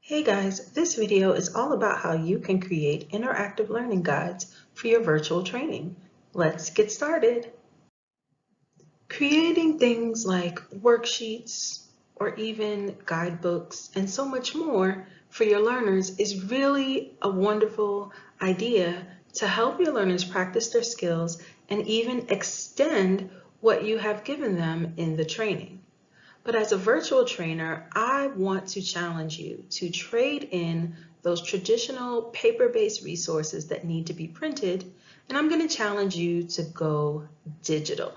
Hey guys, this video is all about how you can create interactive learning guides for your virtual training. Let's get started. Creating things like worksheets or even guidebooks and so much more for your learners is really a wonderful idea to help your learners practice their skills and even extend what you have given them in the training. But as a virtual trainer, I want to challenge you to trade in those traditional paper-based resources that need to be printed, and I'm going to challenge you to go digital.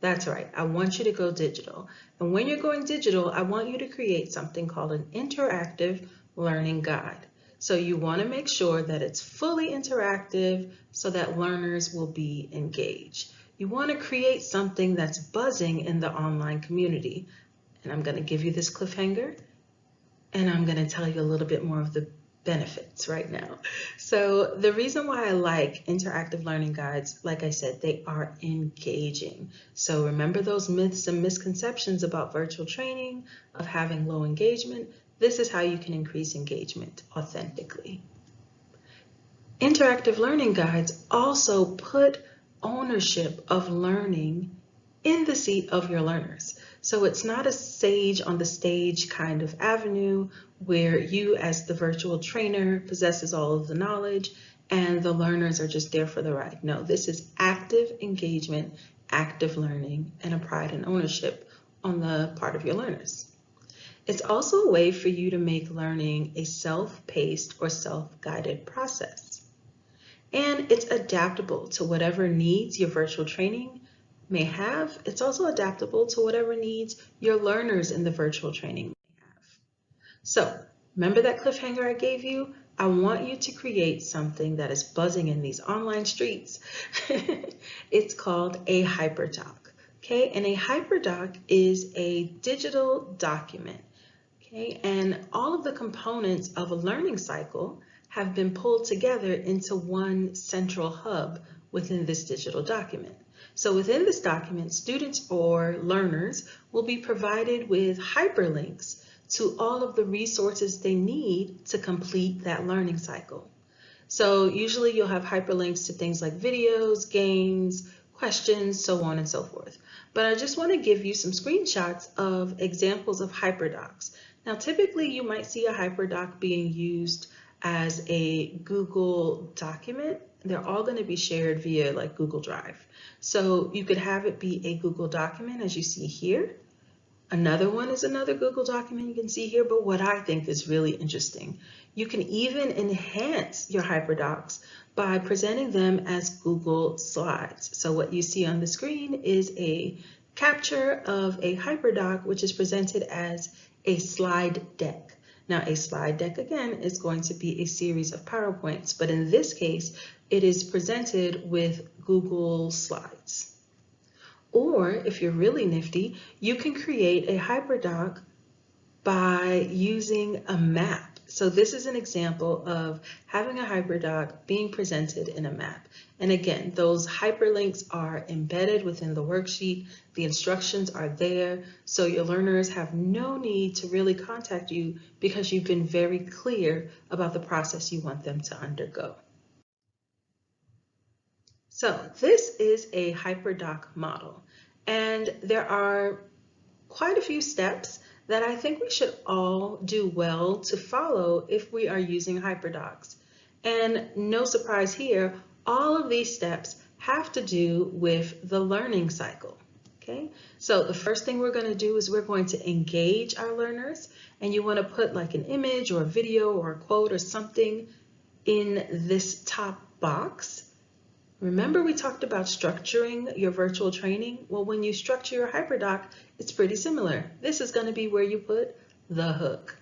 That's right, I want you to go digital. And when you're going digital, I want you to create something called an interactive learning guide. So you want to make sure that it's fully interactive so that learners will be engaged. You want to create something that's buzzing in the online community. And I'm going to give you this cliffhanger, and I'm going to tell you a little bit more of the benefits right now. So the reason why I like interactive learning guides, like I said, they are engaging. So remember those myths and misconceptions about virtual training, of having low engagement? This is how you can increase engagement authentically. Interactive learning guides also put ownership of learning in the seat of your learners. So it's not a sage on the stage kind of avenue where you as the virtual trainer possesses all of the knowledge and the learners are just there for the ride. No, this is active engagement, active learning, and a pride and ownership on the part of your learners. It's also a way for you to make learning a self-paced or self-guided process. And it's adaptable to whatever needs your virtual training may have. It's also adaptable to whatever needs your learners in the virtual training may have. So remember that cliffhanger I gave you? I want you to create something that is buzzing in these online streets. It's called a hyperdoc. Okay, and a hyperdoc is a digital document. Okay, and all of the components of a learning cycle have been pulled together into one central hub within this digital document. So within this document, students or learners will be provided with hyperlinks to all of the resources they need to complete that learning cycle. So usually you'll have hyperlinks to things like videos, games, questions, so on and so forth. But I just want to give you some screenshots of examples of hyperdocs. Now, typically you might see a hyperdoc being used as a Google document. They're all going to be shared via like Google Drive. So you could have it be a Google document as you see here. Another one is another Google document you can see here, but what I think is really interesting, you can even enhance your hyperdocs by presenting them as Google Slides. So what you see on the screen is a capture of a hyperdoc, which is presented as a slide deck. Now, a slide deck, again, is going to be a series of PowerPoints, but in this case, it is presented with Google Slides. Or if you're really nifty, you can create a hyperdoc by using a map. So this is an example of having a hyperdoc being presented in a map. And again, those hyperlinks are embedded within the worksheet. The instructions are there. So your learners have no need to really contact you because you've been very clear about the process you want them to undergo. So this is a hyperdoc model, and there are quite a few steps that I think we should all do well to follow if we are using hyperdocs. And no surprise here, all of these steps have to do with the learning cycle. Okay, so the first thing we're going to do is we're going to engage our learners, and you want to put like an image or a video or a quote or something in this top box. Remember we talked about structuring your virtual training? Well, when you structure your hyperdoc, it's pretty similar. This is going to be where you put the hook.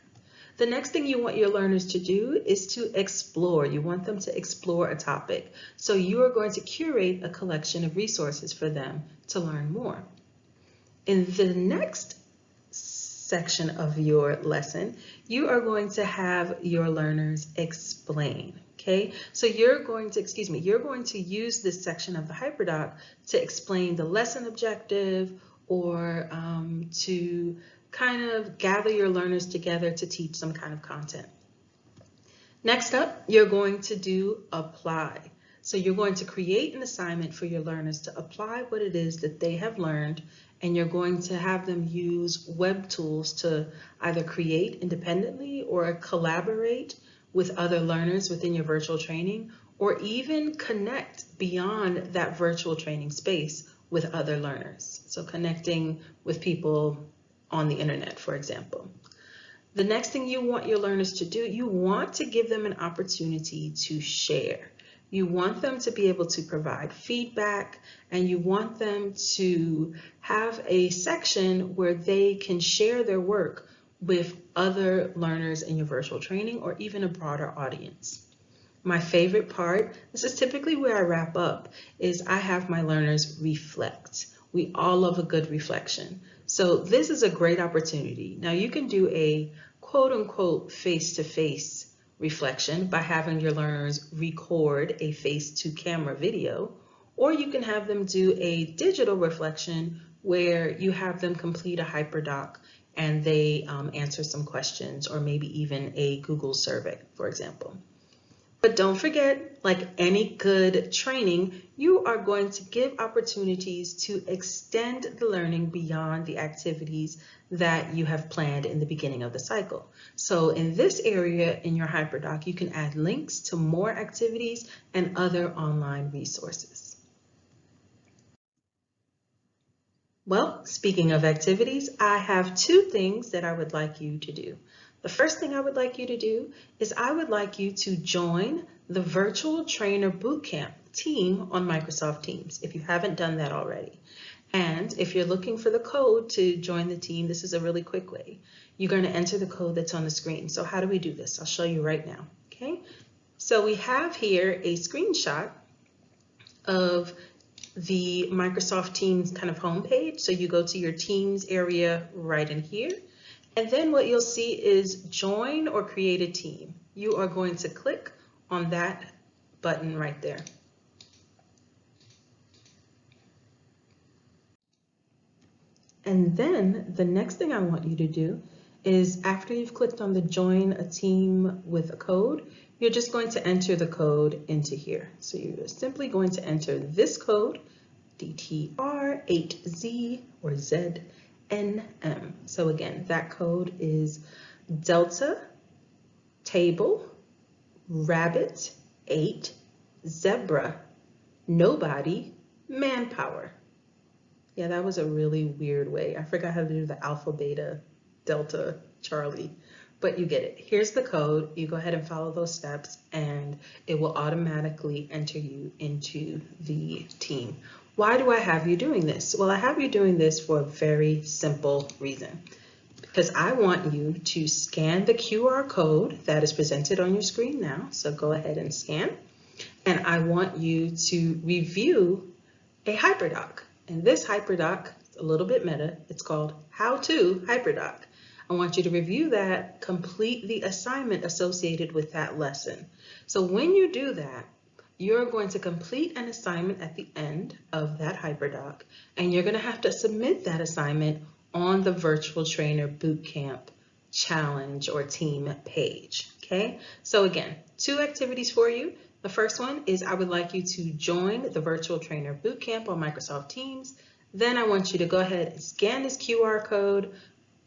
The next thing you want your learners to do is to explore. You want them to explore a topic. So you are going to curate a collection of resources for them to learn more. In the next section of your lesson, you are going to have your learners explain. Okay, so you're going to use this section of the hyperdoc to explain the lesson objective or to kind of gather your learners together to teach some kind of content. Next up, you're going to do apply. So you're going to create an assignment for your learners to apply what it is that they have learned, and you're going to have them use web tools to either create independently or collaborate with other learners within your virtual training, or even connect beyond that virtual training space with other learners. So connecting with people on the internet, for example. The next thing you want your learners to do, you want to give them an opportunity to share. You want them to be able to provide feedback, and you want them to have a section where they can share their work with other learners in your virtual training or even a broader audience. My favorite part, this is typically where I wrap up, is I have my learners reflect. We all love a good reflection. So this is a great opportunity. Now you can do a quote unquote face-to-face reflection by having your learners record a face-to-camera video, or you can have them do a digital reflection where you have them complete a hyperdoc and they answer some questions, or maybe even a Google survey, for example. But don't forget, like any good training, you are going to give opportunities to extend the learning beyond the activities that you have planned in the beginning of the cycle. So in this area in your hyperdoc, you can add links to more activities and other online resources. Well, speaking of activities, I have two things that I would like you to do. The first thing I would like you to do is I would like you to join the Virtual Trainer Bootcamp team on Microsoft Teams if you haven't done that already. And if you're looking for the code to join the team, this is a really quick way. You're going to enter the code that's on the screen. So how do we do this? I'll show you right now. Okay. So we have here a screenshot of the Microsoft Teams kind of homepage. So you go to your Teams area right in here. And then what you'll see is join or create a team. You are going to click on that button right there. And then the next thing I want you to do is after you've clicked on the join a team with a code, you're just going to enter the code into here. So you're simply going to enter this code, DTR8Z or ZNM. So again, that code is Delta Table Rabbit 8 Zebra Nobody Manpower. Yeah, that was a really weird way. I forgot how to do the Alpha, Beta, Delta, Charlie, but you get it. Here's the code. You go ahead and follow those steps and it will automatically enter you into the team. Why do I have you doing this? Well, I have you doing this for a very simple reason. Because I want you to scan the QR code that is presented on your screen now. So go ahead and scan. And I want you to review a hyperdoc. And this hyperdoc, it's a little bit meta, it's called How to Hyperdoc. I want you to review that, complete the assignment associated with that lesson. So when you do that, you're going to complete an assignment at the end of that hyperdoc, and you're going to have to submit that assignment on the Virtual Trainer Bootcamp challenge or team page. Okay, so again, two activities for you. The first one is I would like you to join the Virtual Trainer Bootcamp on Microsoft Teams. Then I want you to go ahead and scan this QR code,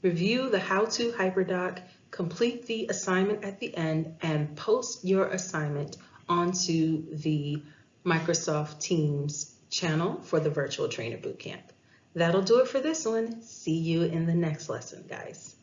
review the How to Hyperdoc, complete the assignment at the end, and post your assignment onto the Microsoft Teams channel for the Virtual Trainer Bootcamp. That'll do it for this one. See you in the next lesson, guys.